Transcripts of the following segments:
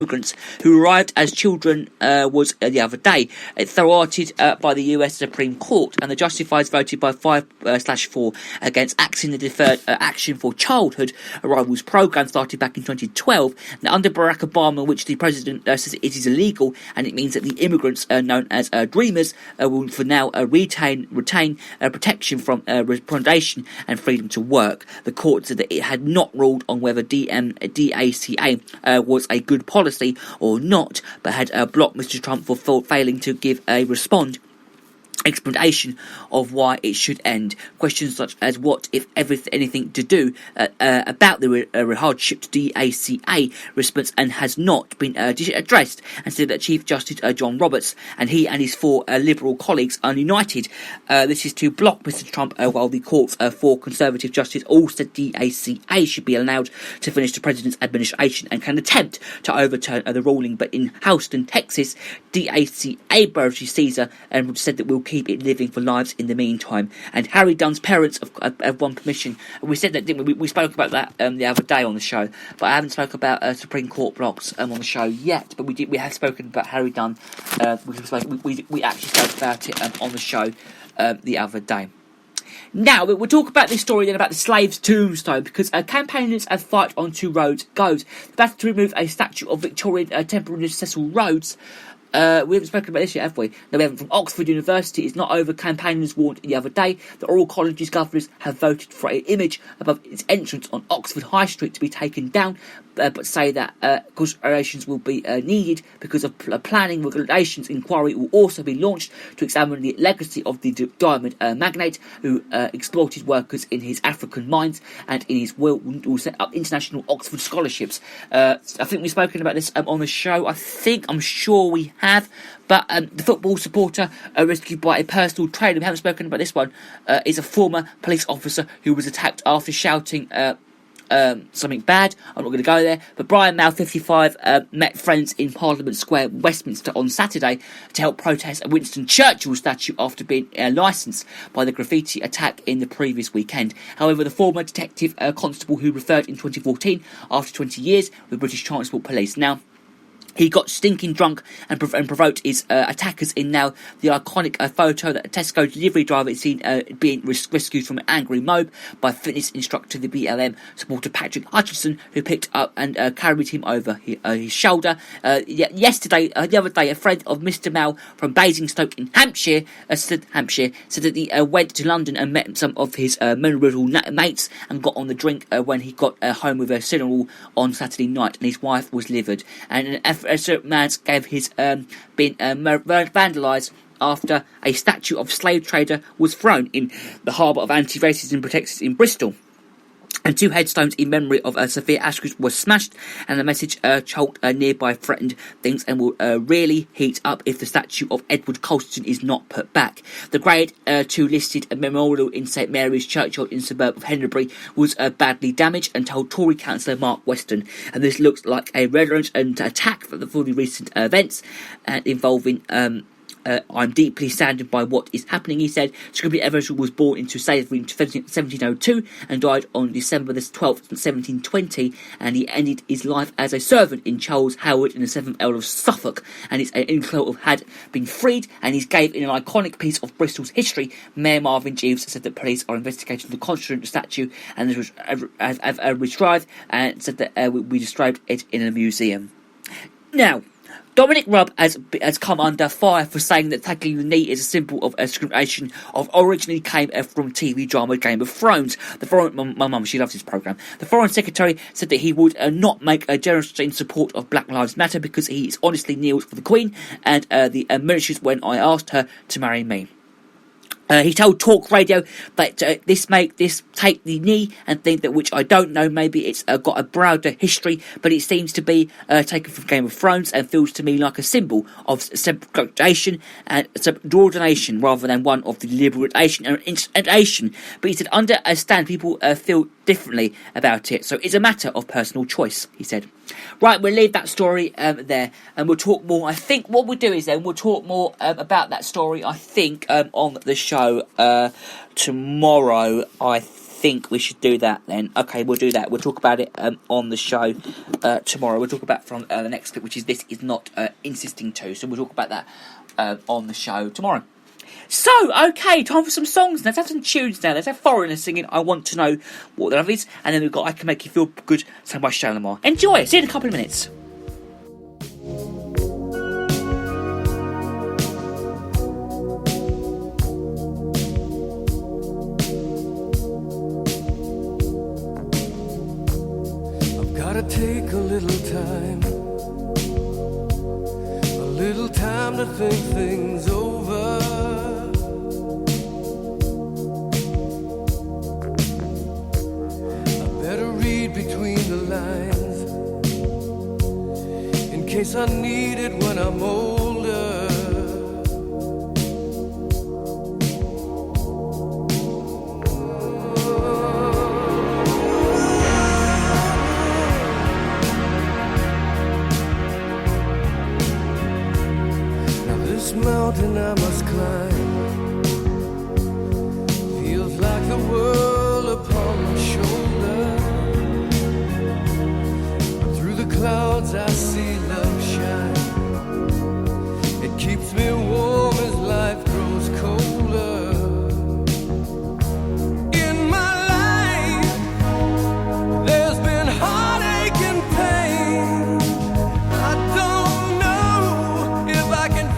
immigrants who arrived as children was the other day. It's thwarted by the US Supreme Court, and the justifiers voted by 5/4 against axing the Deferred Action for Childhood Arrivals program started back in 2012. Now, under Barack Obama, which the president says it is illegal, and it means that the immigrants known as Dreamers will for now retain protection from deportation and freedom to work. The court said that it had not ruled on whether DACA was a good policy or not, but had blocked Mr. Trump for failing to give a explanation of why it should end. Questions such as what, if anything, to do about the hardship to DACA response and has not been addressed, and said that Chief Justice John Roberts and he and his four Liberal colleagues are united. This is to block Mr. Trump, while the court's four Conservative justices all said DACA should be allowed to finish the president's administration and can attempt to overturn the ruling. But in Houston, Texas, DACA Burgess Caesar said that we'll keep it living for lives in the meantime. And Harry Dunn's parents have won permission. We said that, didn't we? We spoke about that the other day on the show, but I haven't spoken about Supreme Court blocks on the show yet. But we have spoken about Harry Dunn. We actually spoke about it on the show the other day. Now, we'll talk about this story then about the slave's tombstone, because campaigners have fight on two roads goes. The battle to remove a statue of Victorian temporary Cecil Rhodes. We haven't spoken about this yet, have we? No, we haven't. From Oxford University, it's not over. Campaigners warned the other day that all colleges' governors have voted for an image above its entrance on Oxford High Street to be taken down, but say that considerations will be needed because of planning regulations. Inquiry will also be launched to examine the legacy of the diamond magnate who exploited workers in his African mines, and in his will set up international Oxford scholarships. I think we've spoken about this on the show. I'm sure we have. But the football supporter rescued by a personal trainer, we haven't spoken about this one, is a former police officer who was attacked after shouting something bad. I'm not going to go there. But Brian Mao, 55, met friends in Parliament Square, Westminster on Saturday to help protest a Winston Churchill statue after being licensed by the graffiti attack in the previous weekend. However, the former detective constable who referred in 2014 after 20 years with British Transport Police. Now, he got stinking drunk and provoked his attackers in now the iconic photo that a Tesco delivery driver is seen being rescued from an angry mob by fitness instructor, the BLM supporter Patrick Hutchinson, who picked up and carried him over his shoulder. The other day, a friend of Mr. Mao from Basingstoke in Hampshire said that he went to London and met some of his memorable mates and got on the drink when he got home with a funeral on Saturday night, and his wife was livid. And a certain man's gave his been vandalised after a statue of slave trader was thrown in the harbour of anti-racism protectors in Bristol. And two headstones in memory of Sophia Ashcroft were smashed, and the message chalked nearby threatened things and will really heat up if the statue of Edward Colston is not put back. The Grade 2 listed memorial in St Mary's Churchyard in the suburb of Henbury was badly damaged, and told Tory councillor Mark Weston. And this looks like a relevant attack for the recent events involving I'm deeply saddened by what is happening, he said. Scribbly Everett was born into slavery in 1702 and died on December the 12th, 1720, and he ended his life as a servant in Charles Howard in the 7th Earl of Suffolk, and his inflow had been freed, and he's gave in an iconic piece of Bristol's history. Mayor Marvin Jeeves said that police are investigating the constituent statue and have retrieved, and said that we described it in a museum. Now, Dominic Raab has come under fire for saying that tackling the knee is a symbol of discrimination originally came from TV drama Game of Thrones. My mum, she loves this programme. The Foreign Secretary said that he would not make a gesture in support of Black Lives Matter because he is honestly kneels for the Queen and the militaries when I asked her to marry me. He told Talk Radio that this take the knee and think that, which I don't know, maybe it's got a broader history, but it seems to be taken from Game of Thrones and feels to me like a symbol of subordination and subordination rather than one of the liberation and integration. But he said, understand people feel differently about it, so it's a matter of personal choice, he said. Right, we'll leave that story there, and we'll talk more. I think what we'll do is then we'll talk more about that story, I think, on the show tomorrow, I think we should do that then. Okay, we'll do that. We'll talk about it on the show tomorrow. We'll talk about from the next clip, which is This Is Not Insisting To. So we'll talk about that on the show tomorrow. So, okay, time for some songs. Let's have some tunes now. Let's have foreigners singing I Want to Know What the Love Is. And then we've got I Can Make You Feel Good, sung by Shane Lamar. Enjoy. See you in a couple of minutes. I've gotta take a little time to think things over. I better read between the lines in case I need it when I'm older. This mountain I must climb feels like the world upon my shoulder. But through the clouds I see love shine. It keeps me warm as life grows colder. In my life there's been heartache and pain. I don't know if I can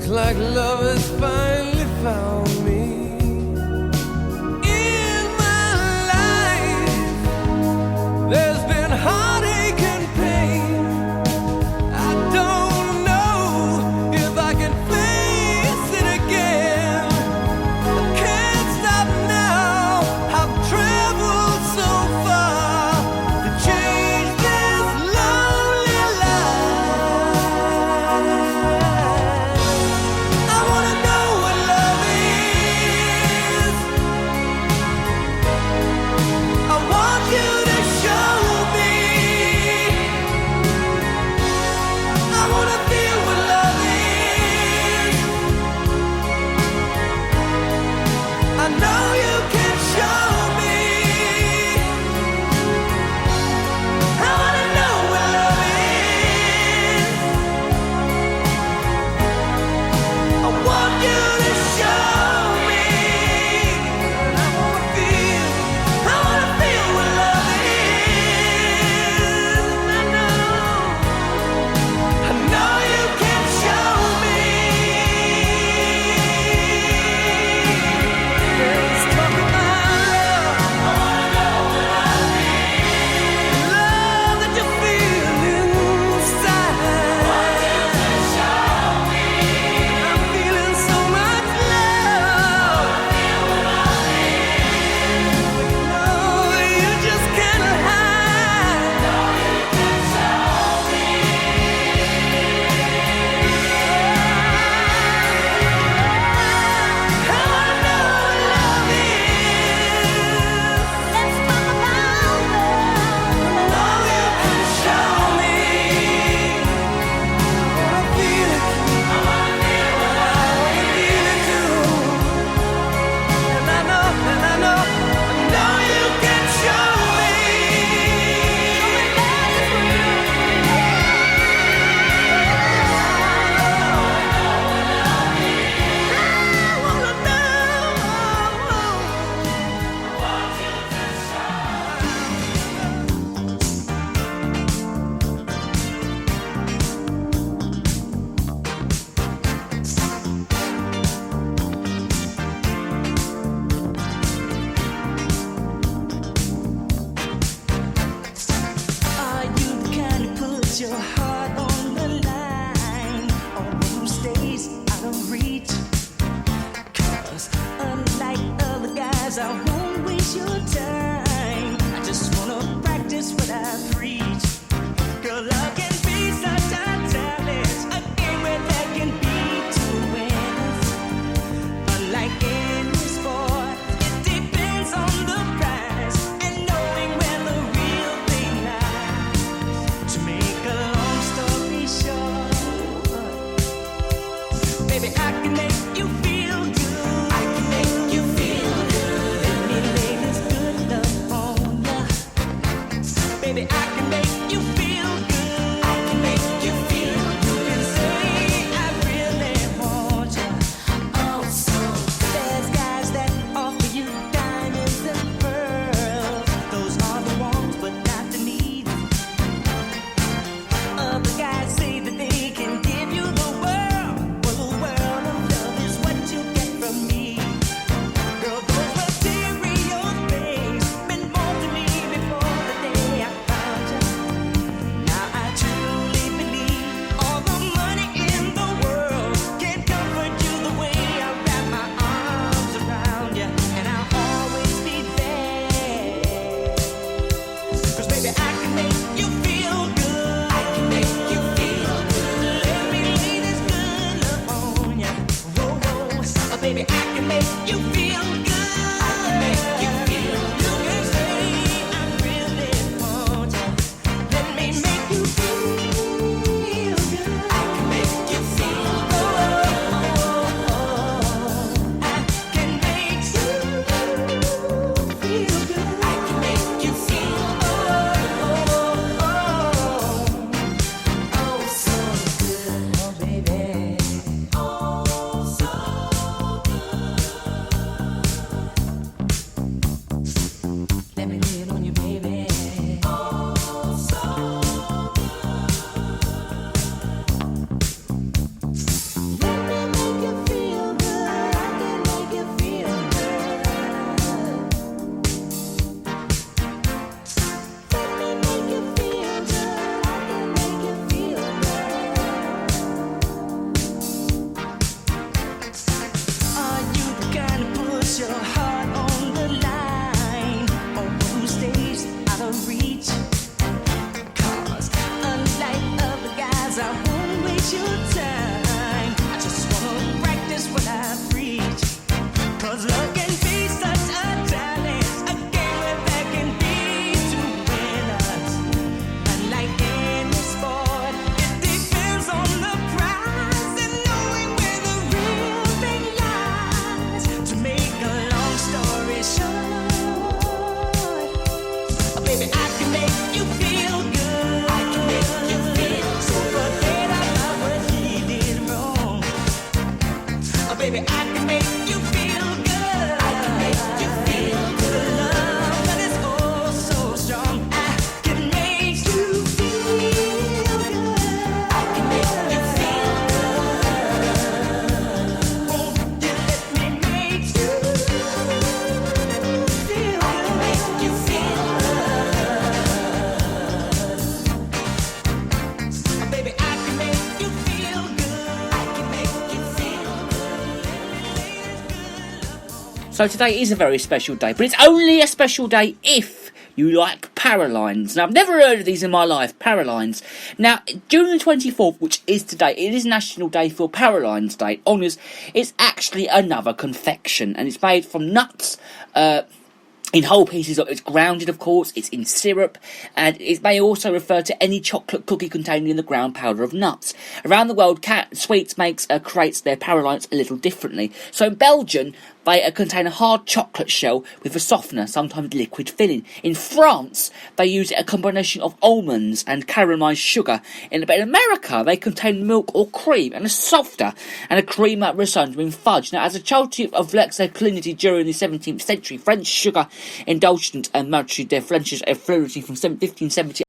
like love has finally found me. In my life there's been heartache and pain. I don't know if I can face it again. I can't stop now. I've traveled so far to change this lonely life. I wanna know what love is. baby, I can make you feel good. I can make you feel good. You say I really want you. Oh, so there's guys that offer you diamonds and pearls. Those are the wants, but not the needs. Other guys say that they can give you the world. Well, the world of love is what you get from me. Girl, those material things meant more to me before the day I found you. Now I truly believe all the money in the world can't comfort you the way I wrap my arms around you. And I'll always be there. 'Cause baby, I can make you feel good. I can make you feel good. Let me lay this good love on you. Whoa, whoa. Oh, baby, I can make you feel good. I can make you feel good. You can say I really want you. Let me make you feel good. I can make you feel good. I can make you feel good. I can make you feel oh so good, oh baby, oh so good. Let me lay it on you, baby. Oh so let me make you feel good. I can make you feel good. Let me make you feel good. I can make you feel good. Are you the kind to push your heart on the line, or who stays out of reach? 'Cause unlike other guys, I won't waste your time. I just wanna practice what I preach. 'Cause love can be such a challenge, a game where there can be two winners. Unlike any sport, it depends on the prize and knowing where the real thing lies. To make a long story short, oh, baby, I can make you feel good. I can make you feel so. Forget about what he did wrong. Oh, baby, I can make you feel good. I can make you feel good. Love that is oh so strong. I can make you feel good. I can make you feel good. Won't you let me make you feel good? I can make you feel good. Oh, baby, I can make you feel good. I can make you feel good. Let me lay this good love on. So today is a very special day, but it's only a special day if you like Paralines. Now, I've never heard of these in my life, Paralines. Now, June the 24th, which is today, it is National Day for Paralines Day. Honours, it's actually another confection, and it's made from nuts, in whole pieces. It's grounded, of course, it's in syrup, and it may also refer to any chocolate cookie containing the ground powder of nuts. Around the world, Sweets creates their Paralines a little differently. So in Belgium, they contain a hard chocolate shell with a softener, sometimes liquid filling. In France, they use a combination of almonds and caramelised sugar. In America, they contain milk or cream and a softer and a creamer resembling fudge. Now, as a child of salinity during the 17th century, French sugar indulgence and much their French fluidity from 1570